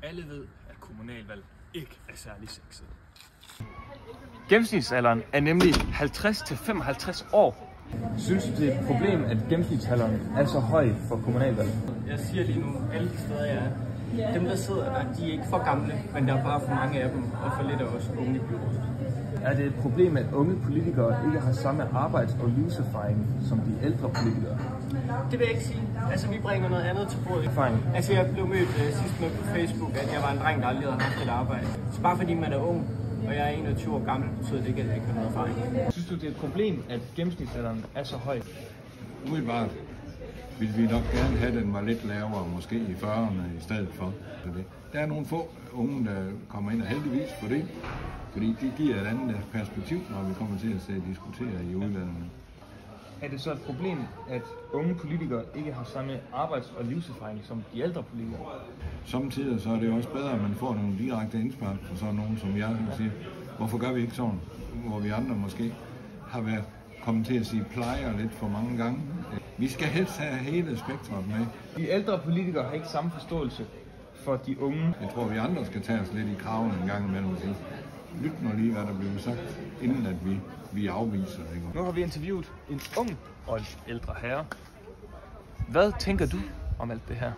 Alle ved, at kommunalvalg ikke er særlig sexet. Gennemsnitsalderen er nemlig 50 til 55 år. Synes du, det er et problem, at gennemsnitsalderen er så høj for kommunalvalg? Jeg siger lige nu, alle de steder jeg er, dem der sidder der, de er ikke for gamle, men der er bare for mange af dem, og for lidt af os unge i byrådet. Er det et problem, at unge politikere ikke har samme arbejds- og livserfaring som de ældre politikere? Det vil jeg ikke sige. Altså, vi bringer noget andet til bordet. Altså, jeg blev mødt sidst med på Facebook, at jeg var en dreng, der aldrig havde haft et arbejde. Så bare fordi man er ung, og jeg er 21 år gammel, betyder det ikke, at jeg ikke har noget erfaring. Synes du, det er et problem, at gennemsnitsalderen er så høj? Umiddelbart ville vi nok gerne have, at den var lidt lavere, måske i 40'erne i stedet for. Der er nogle få unge, der kommer ind, og heldigvis for det, fordi det giver et andet perspektiv, når vi kommer til at diskutere i udlandet. Er det så et problem, at unge politikere ikke har samme arbejds- og livserfaring som de ældre politikere? Samtidig så er det også bedre, at man får nogle direkte indspark fra sådan nogen som jeg, og siger, hvorfor gør vi ikke sådan, hvor vi andre måske har været kommet til at sige plejer lidt for mange gange. Vi skal helst have hele spektret med. De ældre politikere har ikke samme forståelse for de unge. Jeg tror, vi andre skal tage os lidt i kraven en gang imellem og sige, lyt nu lige, hvad der bliver sagt, inden at vi afviser. Ikke? Nu har vi interviewet en ung og en ældre herre. Hvad tænker du om alt det her?